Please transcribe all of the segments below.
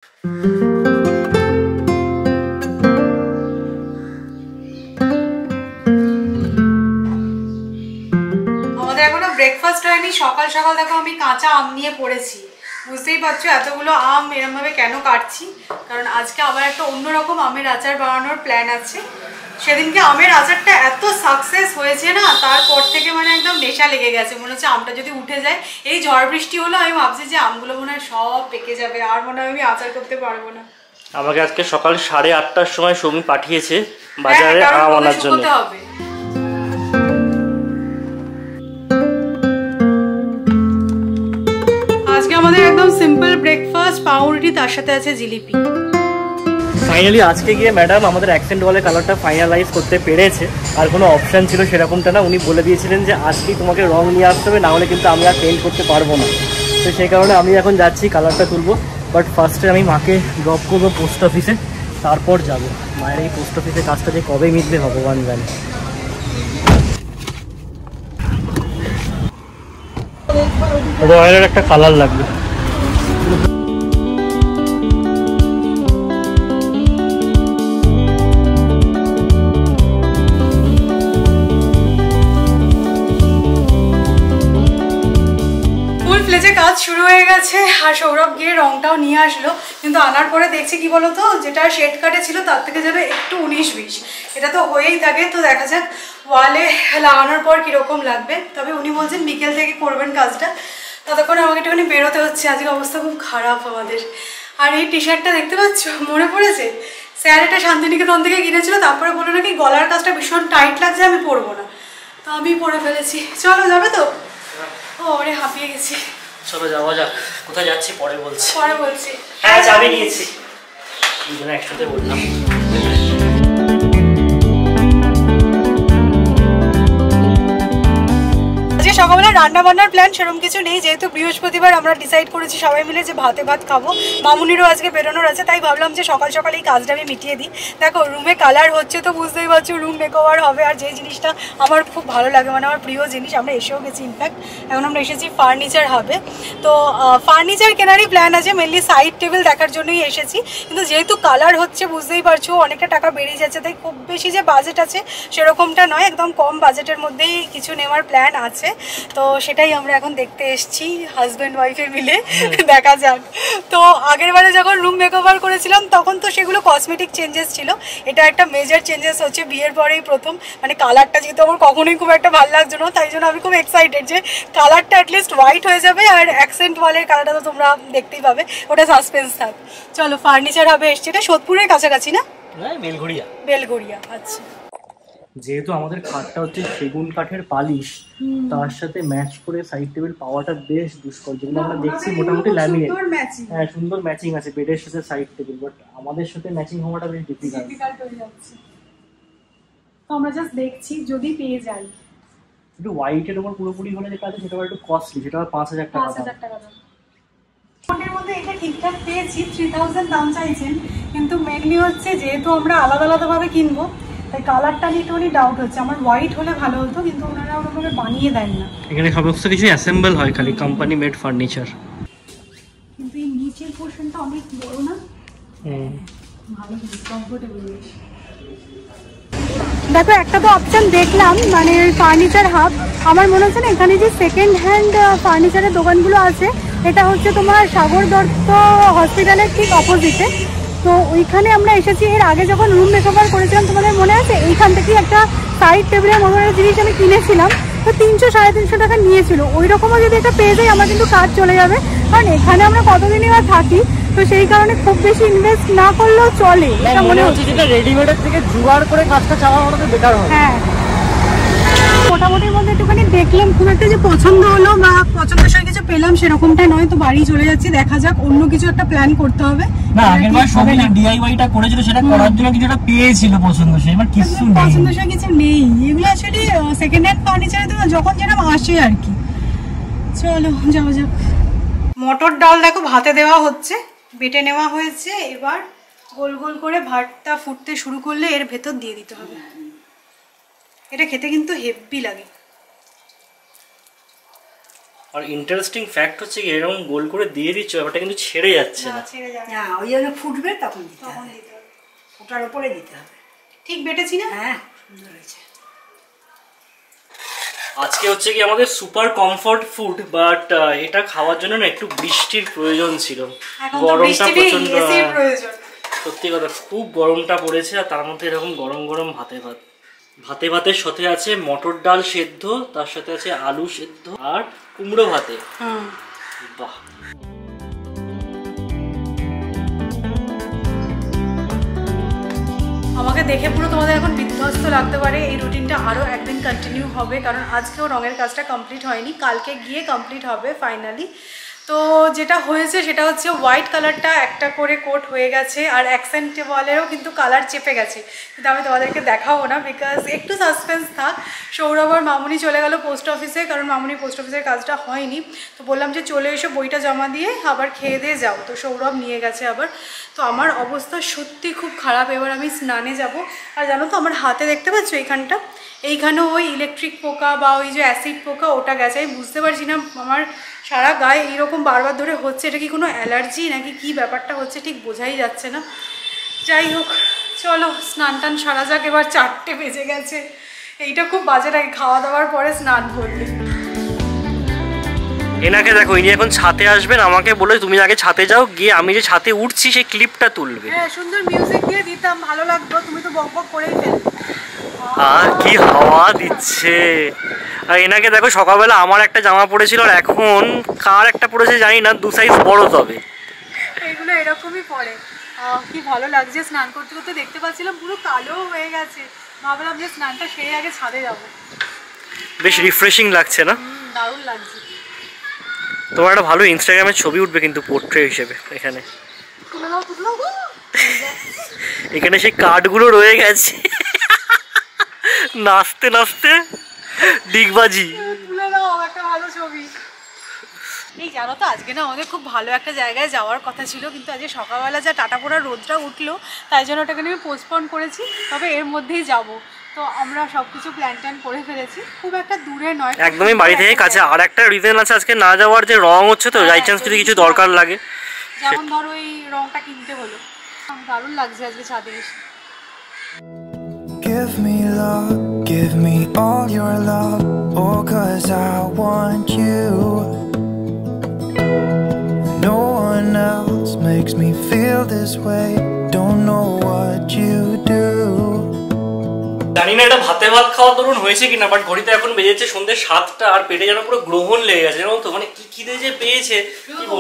আমাদের এখনো ব্রেকফাস্ট হয়নি, সকাল সকাল দেখো আমি কাঁচা আম নিয়ে পড়েছি। বুঝতেই পারছো এতগুলো আম এরমভাবে কেন কাটছি, কারণ আজকে আমার একটা অন্যরকম আমের আচার বানানোর প্ল্যান আছে। সেদিনকে আমের আচারটা এত সাকসেস হয়েছে না, তারপর থেকে মানে একদম নেশা লেগে গেছে, মনে হচ্ছে আমটা যদি উঠে যায়। এই ঝড় বৃষ্টি হলো, আমি ভাবছি যে আমগুলো মনে হয় সব পেকে যাবে, আর মনে হয় আমি আচার করতে পারবো না। আমাকে আজকে সকাল 8:30টার সময় সৌমি পাঠিয়েছে বাজারে আম আনার জন্য। আজকে আমাদের একদম সিম্পল ব্রেকফাস্ট, পাউরুটি, তার সাথে আছে জিলিপি। ফাইনালি আজকে গিয়ে ম্যাডাম আমাদের অ্যাকসেন্ট ওয়ালের কালারটা ফাইনালাইজ করতে পেরেছে। আর কোনো অপশান ছিল সেরকমটা না, উনি বলে দিয়েছিলেন যে আজকেই তোমাকে রং নিয়ে আসতে হবে, না হলে কিন্তু আমি আর পেন্ট করতে পারবো না। তো সেই কারণে আমি এখন যাচ্ছি কালারটা তুলবো। বাট ফার্স্টে আমি মাকে ড্রপ করবো পোস্ট অফিসে, তারপর যাব। মায়ের এই পোস্ট অফিসে কাজটা যে কবে মিটবে ভগবান জানে। রয়্যালের একটা কালার লাগবে। কাজ শুরু হয়ে গেছে, আর সৌরভ গিয়ে রংটাও নিয়ে আসলো। কিন্তু আনার পরে দেখছি কি বলতো, যেটা শেড কাটে ছিল তার থেকে যাবে একটু 19-20। এটা তো হয়েই থাকে, তো দেখা যাক ওয়ালে লাগানোর পর কিরকম লাগবে। তবে উনি বলছেন বিকেল থেকে করবেন কাজটা, ততক্ষণ আমাকে একটুখানি বেরোতে হচ্ছে। আজকে অবস্থা খুব খারাপ আমাদের। আর এই টি শার্টটা দেখতে পাচ্ছ, মনে পড়েছে স্যার এটা শান্তিনিকেতন থেকে কিনেছিল, তারপরে বললো নাকি গলার কাজটা ভীষণ টাইট লাগছে, আমি পরবো না। তো আমি পরে ফেলেছি। চলো যাবে তো? ও ওরে হাঁপিয়ে গেছি। চলো যাওয়া যাক। কোথায় যাচ্ছি পরে বলছি। হ্যাঁ চাবি নিয়েছি, দুজনে একসাথে বললাম। সকালবেলা রান্না বান্নার প্ল্যান সেরকম কিছু নেই, যেহেতু বৃহস্পতিবার আমরা ডিসাইড করেছি সবাই মিলে যে ভাতে ভাত খাবো। মামুনিরও আজকে বেরোনোর আছে, তাই ভাবলাম যে সকাল সকাল এই কাজটা আমি মিটিয়ে দিই। দেখো রুমে কালার হচ্ছে তো বুঝতেই পারছো, রুম মেকওভার হবে। আর যে জিনিসটা আমার খুব ভালো লাগে, মানে আমার প্রিয় জিনিস, আমরা এসেও গেছি ইনফ্যাক্ট, এখন আমরা এসেছি ফার্নিচার হবে। তো ফার্নিচার কেনারই প্ল্যান আছে, মেনলি সাইড টেবিল দেখার জন্যই এসেছি। কিন্তু যেহেতু কালার হচ্ছে বুঝতেই পারছো অনেকটা টাকা বেড়ে যাচ্ছে, তাই খুব বেশি যে বাজেট আছে সেরকমটা নয়, একদম কম বাজেটের মধ্যেই কিছু নেওয়ার প্ল্যান আছে। তো সেটাই আমরা এখন দেখতে এসেছি হাজব্যান্ড ওয়াইফে মিলে, দেখা যাক। তো আগের বারে যখন রুম মেকওভার করেছিলাম তখন তো সেগুলো কসমেটিক চেঞ্জেস ছিল, এটা একটা মেজর চেঞ্জেস হচ্ছে বিয়ের পরেই প্রথম। মানে কালারটা যেহেতু আমার কখনোই খুব একটা ভালো লাগছে না, তাই জন্য আমি খুব এক্সাইটেড যে কালারটা অ্যাটলিস্ট হোয়াইট হয়ে যাবে। আর অ্যাকসেন্ট ওয়ালের কালারটা তো তোমরা দেখতেই পাবে, ওটা সাসপেন্স থাক। চলো ফার্নিচার হবে এসছে, এটা সোদপুরের কাছাকাছি না? বেলঘড়িয়া। আচ্ছা, যেহেতু আমাদের খাটটা হচ্ছে সেগুন কাঠের পালিশ, তার সাথে ম্যাচ করে সাইড টেবিল পাওয়াটা বেশ দুষ্কর। যেগুলো আমরা দেখছি মোটামুটি ল্যামিনেট, হ্যাঁ সুন্দর ম্যাচিং আছে বেডের সাথে সাইড টেবিল, বাট আমাদের সাথে ম্যাচিং হওয়াটা বেশ ডিফিকাল্ট হয়ে যাচ্ছে। তো আমরা জাস্ট দেখছি যদি পেয়ে যাই। একটু হোয়াইটের উপর পুরোপুরি হলে যেটা আছে সেটা একটু কস্টলি, সেটা 5,000 টাকা। ফোনের মধ্যে এটা ঠিকঠাক পেয়েছি, 3000 দাম চাইছেন, কিন্তু মেনলি হচ্ছে যেহেতু আমরা আলাদা আলাদাভাবে কিনবো, তাই কালারটা নিয়ে একটুখানি ডাউট হচ্ছে। আমার হোয়াইট হলে ভালো হতো, কিন্তু ওনারা ওরকমভাবে বানিয়ে দেন না। এখানে সমস্ত কিছু অ্যাসেম্বল হয়, খালি কোম্পানি মেড ফার্নিচার। কিন্তু এই নিচের পোর্শনটা অনেক বড় না, ভালো কমফোর্টেবল। দেখো একটা তো অপশন দেখলাম, মানে ফার্নিচার হাব। আমার মনে হচ্ছে না এখানে যে সেকেন্ড হ্যান্ড ফার্নিচারের দোকানগুলো আছে, এটা হচ্ছে তোমার সাগর দত্ত হসপিটালের ঠিক অপোজিটে। তো ওইখানে আমরা এসেছি এর আগে যখন রুম মেকওভার করেছিলাম, তোমাদের মনে আছে? এইখান থেকে একটা সাইড টেবিলের মতো একটা জিনিস আমি কিনেছিলাম, তো 300-350 টাকা নিয়েছিল। ওই রকমও যদি একটা পেয়ে যাই আমার কিন্তু কাজ চলে যাবে, কারণ এখানে আমরা কতদিনই বা থাকি, তো সেই কারণে খুব বেশি ইনভেস্ট না করলেও চলে। এটা মনে হচ্ছে যেটা রেডিমেডের থেকে জোগাড় করে কাজটা চাওয়া হলে বেটার হয়। হ্যাঁ, মোটামুটির মধ্যে একটুখানি দেখলাম, খুব একটা যে পছন্দ হলো বা পছন্দের কিছু পেলাম সেরকমটা নয়। তো বাড়ি চলে যাচ্ছি, দেখা যাক অন্য কিছু একটা প্ল্যান করতে হবে। না আগের বার সবাই ডিআইওয়াইটা করেছিল, সেটা করার জন্য কিছু একটা পেয়েছিল পছন্দসই, এবার কিছু নেই, পছন্দসই কিছু নেই। এগুলো আসলে সেকেন্ড হ্যান্ড ফার্নিচারে তো যখন যেরকম আসে আর কি। চলো যাওয়া যাক। মটর ডাল দেখো ভাতে দেওয়া হচ্ছে, বেটে নেওয়া হয়েছে। এবার গোল গোল করে ভাতটা ফুটতে শুরু করলে এর ভেতর দিয়ে দিতে হবে। এটা খেতে কিন্তু হেভি লাগে। আর ইন্টারেস্টিং ফ্যাক্ট হচ্ছে কি এরকম গোল করে দিয়ে দিচ্ছ ব্যাপারটা কিন্তু ছেড়ে যাচ্ছে না। না ওই জন্য ফুটবে তখন দিতে হবে, ওটার উপরে দিতে হবে। ঠিক বেটেছি না? হ্যাঁ সুন্দর হয়েছে। আজকে হচ্ছে কি আমাদের সুপার কমফর্ট ফুড, বাট এটা খাওয়ার জন্য না একটু বৃষ্টির প্রয়োজন ছিল। গরমটা প্রচন্ড, সত্যি কথা খুব গরমটা পড়েছে। আর তার মধ্যে এরকম গরম গরম ভাতের সাথে আছে মটর ডাল সেদ্ধ, তার সাথে আছে আলু সেদ্ধ আর কুমড়ো ভাতে। বাহ, আমাকে দেখে পুরো তোমাদের এখন বিধ্বস্ত লাগতে পারে। এই রুটিনটা আরও একদিন কন্টিনিউ হবে, কারণ আজকেও রঙের কাজটা কমপ্লিট হয়নি, কালকে গিয়ে কমপ্লিট হবে ফাইনালি। তো যেটা হয়েছে সেটা হচ্ছে হোয়াইট কালারটা একটা করে কোট হয়ে গেছে, আর অ্যাকসেন্ট ওয়ালেরও কিন্তু কালার চেপে গেছে, কিন্তু আমি তোমাদেরকে দেখাবো না বিকজ একটু সাসপেন্স থাক। সৌরভ আর মামুনি চলে গেল পোস্ট অফিসে, কারণ মামুনি পোস্ট অফিসের কাজটা হয়নি। তো বললাম যে চলে এসো বইটা জমা দিয়ে আবার খেয়ে দিয়ে যাও, তো সৌরভ নিয়ে গেছে আবার। তো আমার অবস্থা সত্যি খুব খারাপ, এবার আমি স্নানে যাব। আর জানো তো আমার হাতে দেখতে পাচ্ছ এইখানেও ওই ইলেকট্রিক পোকা বা ওই যে অ্যাসিড পোকা ওটা গেছে। আমি বুঝতে পারছি না আমার সারা গায়ে এইরকম বারবার ধরে হচ্ছে, এটা কি কোনো অ্যালার্জি নাকি কি ব্যাপারটা হচ্ছে ঠিক বোঝাই যাচ্ছে না। যাই হোক চলো স্নান টান সারা যাক, এবার 4টে বেজে গেছে। এইটা খুব বাজে লাগে খাওয়া দাওয়ার পরে স্নান করলে। এনাকে দেখো ইনি এখন ছাতে আসবেন, আমাকে বলে তুমি আগে ছাতে যাও, গিয়ে আমি যে ছাতে উঠছি সেই ক্লিপটা তুলবে। হ্যাঁ সুন্দর মিউজিক দিয়ে দিতাম ভালো লাগতো, তুমি তো বক বক করেই ফেলবে। আর কি হাওয়া দিচ্ছে। আর এনাকে দেখো সকালবেলা আমার একটা জামা পড়েছিল আর এখন কার একটা পড়েছে জানি না, 2 সাইজ বড়। তবে এগুলো এরকমই পড়ে। কি ভালো লাগছে স্নান করতে করতে, দেখতে পাচ্ছিলাম পুরো কালো হয়ে গেছে, ভাবলাম যে স্নানটা সেরে আগে ছাদে যাবো। বেশ রিফ্রেশিং লাগছে না? দারুণ লাগছে। তোমার একটা ভালো ইনস্টাগ্রামে ছবি উঠবে কিন্তু পোর্ট্রেট হিসেবে। এখানে এখানে সেই কার্ডগুলো রয়ে গেছে নাচতে নাচতে ডিগবাজি। তুলে দাও একটা ভালো ছবি। এই জানো তো আজকে না আমাদের খুব ভালো একটা জায়গায় যাওয়ার কথা ছিল, কিন্তু আজকে সকালবেলা যা টাটা পোড়া রোদটা উঠলো তাই জন্য ওটাকে আমি পোস্টপন করেছি। তবে এর মধ্যেই যাব, তো আমরা সবকিছু প্ল্যান ট্যান করে ফেলেছি, খুব একটা দূরে নয়, একদমই বাড়ি থেকে কাছে। আর একটা রিজন আছে আজকে না যাওয়ার, যে রং হচ্ছে তো, বাই চান্স যদি কিছু দরকার লাগে, যেমন ধরো এই রংটা কিনতে হলো। দারুণ লাগছে আজকে ছাদে এসে। Give me love, give me all your love, oh 'cause I want you. No one else makes me feel this way, don't know what you do. জানি না এটা ভাতে ভাত খাওয়া ধরুন হয়েছে কিনা, বাট ঘড়িতে এখন বেজেছে সন্ধ্যে 7টা আর পেটে যেন পুরো গ্রহণ লেগে গেছে জানো তো, মানে কি খিদে যে পেয়েছে কি বলবো।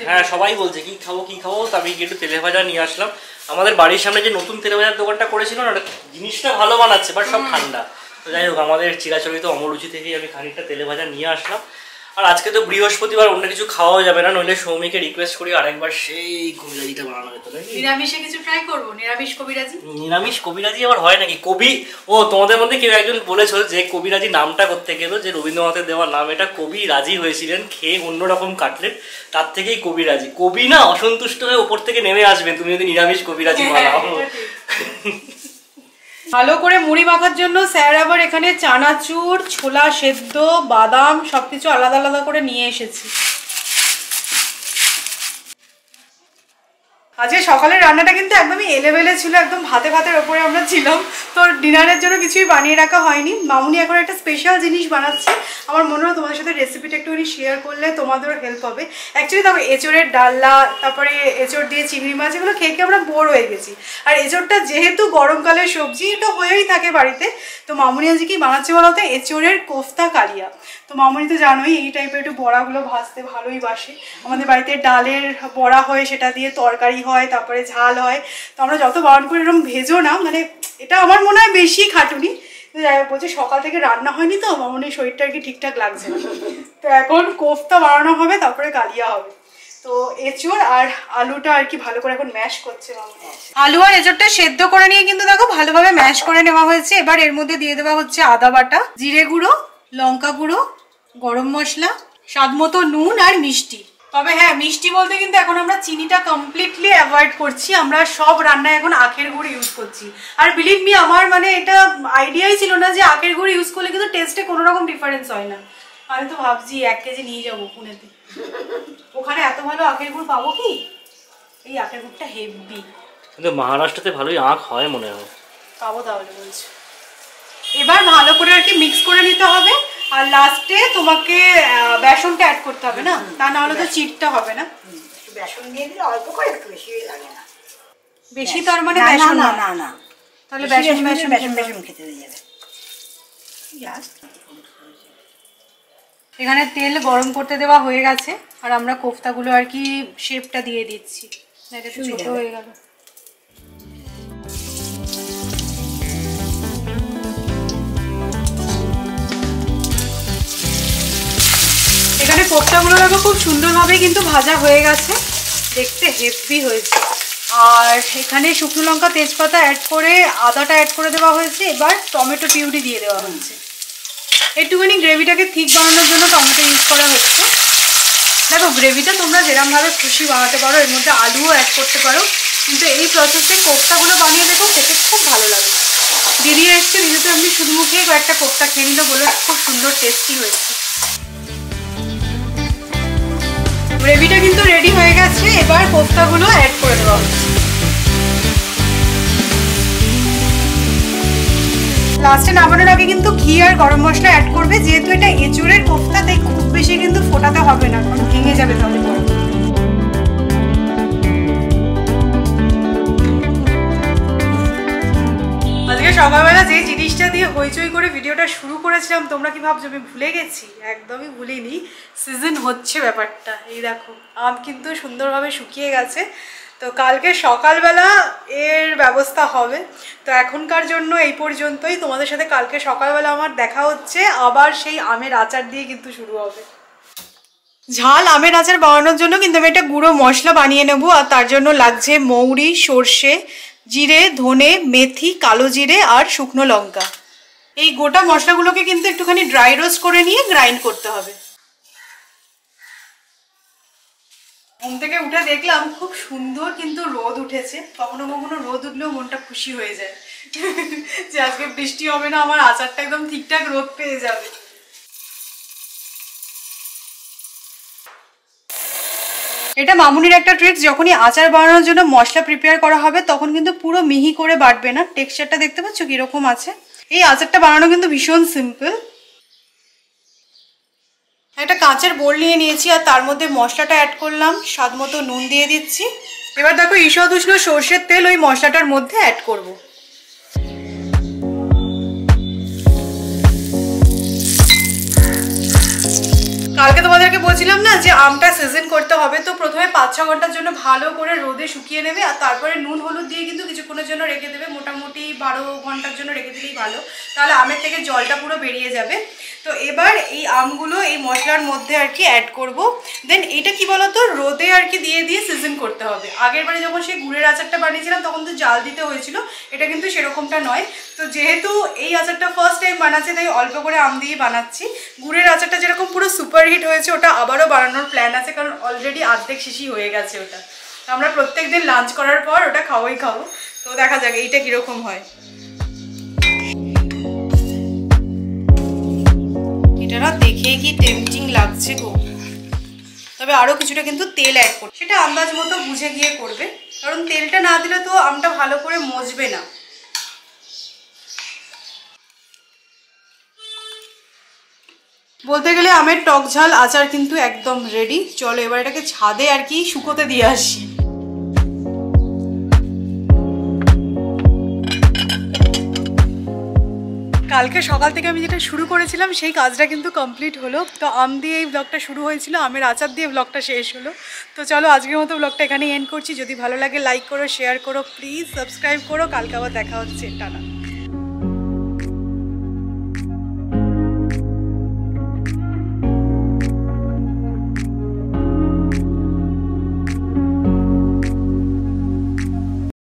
হ্যাঁ সবাই বলছে কি খাবো, তো আমি একটু তেলে ভাজা নিয়ে আসলাম। আমাদের বাড়ির সামনে যে নতুন তেলে ভাজার দোকানটা করেছিল না, জিনিসটা ভালো বানাচ্ছে বাট সব ঠান্ডা। তো যাই হোক আমাদের চিরাচরিত অমরুচি থেকেই আমি খানিকটা তেলে ভাজা নিয়ে আসলাম। আর আজকে তো বৃহস্পতিবার, অন্য কিছু খাওয়া যাবে না, নইলে সৌমিকে রিকোয়েস্ট করি আরেকবার সেই কবিরাজিটা বানানো যেত নাকি। নিরামিষে কিছু ট্রাই করবো, নিরামিষ কবিরাজি। নিরামিষ কবিরাজি আবার হয় নাকি? কবি ও তোমাদের মধ্যে কেউ একজন বলেছিল যে কবিরাজি নামটা করতে গেল, যে রবীন্দ্রনাথের দেওয়া নাম এটা, কবি রাজি হয়েছিলেন খেয়ে অন্যরকম কাটলেট, তার থেকেই কবিরাজি। কবি না অসন্তুষ্ট হয়ে ওপর থেকে নেমে আসবেন তুমি যদি নিরামিষ কবিরাজি বানাও। ভালো করে মুড়ি মাখার জন্য স্যার আবার এখানে চানাচুর, ছোলা সেদ্ধ, বাদাম সবকিছু আলাদা আলাদা করে নিয়ে এসেছি। আজকে সকালের রান্নাটা কিন্তু একদমই এলেবেলে ছিল, একদম ভাতের ওপরে আমরা ছিলাম। তো ডিনারের জন্য কিছুই বানিয়ে রাখা হয়নি। মামুনি এখন একটা স্পেশাল জিনিস বানাচ্ছে, আমার মনে হয় তোমাদের সাথে রেসিপিটা একটুখানি শেয়ার করলে তোমাদেরও হেল্প হবে। অ্যাকচুয়ালি তারপর এঁচোড়ের ডালনা, তারপরে এঁচোড় দিয়ে চিংড়ি মাছ, এগুলো খেয়ে আমরা বোর হয়ে গেছি। আর এঁচোড়টা যেহেতু গরমকালের সবজি, এটা হয়েই থাকে বাড়িতে। তো মামুনি আজকে কি বানাচ্ছে বলতে, এঁচোড়ের কোফতা কালিয়া। তো মামুনি তো জানোই এই টাইপের একটু বড়াগুলো ভাজতে ভালোই বাসে। আমাদের বাড়িতে ডালের বড়া হয়, সেটা দিয়ে তরকারি হয়, তারপরে ঝাল হয়। তো আমরা যত বারণ করে এরকম ভেজো না, মানে এটা আমার মনে হয় বেশি খাটুনি। তো যাই হোক বলছি সকাল থেকে রান্না হয়নি তো মামুনির শরীরটা আর কি ঠিকঠাক লাগছে না। তো এখন কোফতা বানানো হবে, তারপরে কালিয়া হবে। তো এঁচোড় আর আলুটা আর কি ভালো করে এখন ম্যাশ করছে মামুনি। আলু আর এঁচোড়টা সেদ্ধ করে নিয়ে কিন্তু দেখো ভালোভাবে ম্যাশ করে নেওয়া হয়েছে। এবার এর মধ্যে দিয়ে দেওয়া হচ্ছে আদা বাটা, জিরে গুঁড়ো, লঙ্কা গুঁড়ো, গরম মশলা, স্বাদ মতো নুন আর মিষ্টি। তবে হ্যাঁ মিষ্টি বলতে কিন্তু এখন আমরা চিনিটা কমপ্লিটলি অ্যাভয়েড করছি, আমরা সব রান্নায় এখন আখের গুড় ইউজ করছি। আর বিলিভ মি আমার মানে এটা আইডিয়াই ছিল না যে আখের গুড় ইউজ করলে কিন্তু টেস্টে কোনো রকম ডিফারেন্স হয় না। আমি তো ভাবছি 1 কেজি নিয়ে যাবো পুনেতে। ওখানে এত ভালো আখের গুড় পাবো কি? এই আখের গুড়টা হেভি। কিন্তু মহারাষ্ট্রতে ভালোই আখ হয় মনে হয়। পাবো তাহলে বলছি। এবার ভালো করে আর কি মিক্স করে নিতে হবে, আর লাস্টে তোমাকে বেসনটা অ্যাড করতে হবে না, তা না হলে তো চিটটা হবে না। একটু বেসন দিয়ে দিলে অল্প করে, একটু বেশি লাগে না। বেশি তার মানে না বেসন না না না, তাহলে বেসন বেসন বেসন বেসন খেতে হয়ে যাবে। এখানে তেল গরম করতে দেওয়া হয়ে গেছে, আর আমরা কোফতাগুলো আর কি শেপটা দিয়ে দিচ্ছি। এটা একটু ছোট হয়ে গেল। এখানে কোফতাগুলো দেখো খুব সুন্দরভাবে কিন্তু ভাজা হয়ে গেছে, দেখতে হেভি হয়েছে। আর এখানে শুকনো লঙ্কা তেজপাতা অ্যাড করে আদাটা অ্যাড করে দেওয়া হয়েছে। এবার টমেটো পিউরি দিয়ে দেওয়া হয়েছে। একটুখানি গ্রেভিটাকে ঠিক বানানোর জন্য টমেটো ইউজ করা হচ্ছে। দেখো গ্রেভিটা তোমরা যেরকমভাবে খুশি বানাতে পারো, এর মধ্যে আলুও অ্যাড করতে পারো, কিন্তু এই প্রসেসে কোফতাগুলো বানিয়ে দেখো, খেতে খুব ভালো লাগে। দিদি এসছে, দিদি তো এমনি শুধু মুখেই কয়েকটা কোফতা খেয়ে নিল, বলে খুব সুন্দর টেস্টি হয়েছে। গ্রেভিটা কিন্তু রেডি হয়ে গেছে, এবার কোফতাগুলো অ্যাড করে দেওয়া হচ্ছে। লাস্টে নামানোর আগে কিন্তু ঘি আর গরম মশলা অ্যাড করবে, যেহেতু এটা এঁচোড়ের কোফতা তাই খুব বেশি কিন্তু ফোটাতে হবে না, কারণ ভেঙে যাবে তাহলে পরে। আজকে সকালবেলা যে জিনিসটা দিয়ে হইচই করে ভিডিওটা শুরু করেছিলাম, তোমরা কি ভাবছো আমি ভুলে গেছি? একদমই ভুলিনি। সিজন হচ্ছে ব্যাপারটা। এই দেখো আম কিন্তু সুন্দরভাবে শুকিয়ে গেছে, তো কালকে সকালবেলা এর ব্যবস্থা হবে। তো এখনকার জন্য এই পর্যন্তই। তোমাদের সাথে কালকে সকালবেলা আমার দেখা হচ্ছে, আবার সেই আমের আচার দিয়ে কিন্তু শুরু হবে। ঝাল আমের আচার বানানোর জন্য কিন্তু আমি একটা গুঁড়ো মশলা বানিয়ে নেব, আর তার জন্য লাগছে মৌরি, সর্ষে, জিরে, ধনে, মেথি, কালো জিরে আর শুকনো লঙ্কা। এই গোটা মশলাগুলোকে কিন্তু একটুখানি ড্রাই রোস্ট করে নিয়ে গ্রাইন্ড করতে হবে। ঘুম থেকে উঠে দেখলাম খুব সুন্দর কিন্তু রোদ উঠেছে। কখনো কখনো রোদ উঠলেও মনটা খুশি হয়ে যায় যে আজকে বৃষ্টি হবে না, আমার আচারটা একদম ঠিকঠাক রোদ পেয়ে যাবে। এটা মামুনির একটা ট্রিক্স, যখনই আচার বানানোর জন্য মশলা প্রিপেয়ার করা হবে তখন কিন্তু পুরো মিহি করে বাটবে না। টেক্সচারটা দেখতে পাচ্ছ কিরকম আছে। এই আচারটা বানানো কিন্তু ভীষণ সিম্পল। একটা কাঁচের বোল নিয়ে নিয়েছি, আর তার মধ্যে মশলাটা অ্যাড করলাম, স্বাদ মতো নুন দিয়ে দিচ্ছি। এবার দেখো ঈষৎ উষ্ণ সর্ষের তেল ওই মশলাটার মধ্যে অ্যাড করব। কালকে তোমাদেরকে বলছিলাম না যে আমটা সিজন করতে হবে, তো প্রথমে 5-6 ঘন্টার জন্য ভালো করে রোদে শুকিয়ে নেবে, আর তারপরে নুন হলুদ দিয়ে কিন্তু কিছুক্ষণের জন্য রেখে দেবে। মোটামুটি 12 ঘন্টার জন্য রেখে দিলেই ভালো, তাহলে আমের থেকে জলটা পুরো বেরিয়ে যাবে। তো এবার এই আমগুলো এই মশলার মধ্যে আর কি অ্যাড করব। দেন এটা কি বলতো, রোদে আর কি দিয়ে দিয়ে সিজন করতে হবে। আগের বারে যখন সেই গুড়ের আচারটা বানিয়েছিলাম তখন তো জাল দিতে হয়েছিল, এটা কিন্তু সেরকমটা নয়। তো যেহেতু এই আচারটা ফার্স্ট টাইম বানাচ্ছি, তাই অল্প করে আম দিয়ে বানাচ্ছি। গুড়ের আচারটা যেরকম পুরো সুপারহিট হয়েছে, ওটা আবারও বানানোর প্ল্যান আছে, কারণ অলরেডি অর্ধেক শিশি হয়ে গেছে ওটা। তো আমরা প্রত্যেকদিন লাঞ্চ করার পর ওটা খাবো। তো দেখা যাক এইটা কিরকম হয়। এটা না দেখে কি টেম্পটিং লাগছে গো, তবে আরো কিছুটা কিন্তু তেল অ্যাড করবে, সেটা আন্দাজ মতো বুঝে গিয়ে করবে, কারণ তেলটা না দিলে তো আমটা ভালো করে মজবে না। বলতে গেলে আমের টক ঝাল আচার কিন্তু একদম রেডি। চলো এবার এটাকে ছাদে আর কি শুকোতে দিয়ে আসি। কালকে সকাল থেকে আমি যেটা শুরু করেছিলাম সেই কাজটা কিন্তু কমপ্লিট হলো। তো আম দিয়ে এই ব্লগটা শুরু হয়েছিল, আমের আচার দিয়ে ব্লগটা শেষ হলো। তো চলো আজকের মতো ব্লগটা এখানেই এন্ড করছি। যদি ভালো লাগে লাইক করো, শেয়ার করো, প্লিজ সাবস্ক্রাইব করো। কালকে আবার দেখা হচ্ছে, টাটা।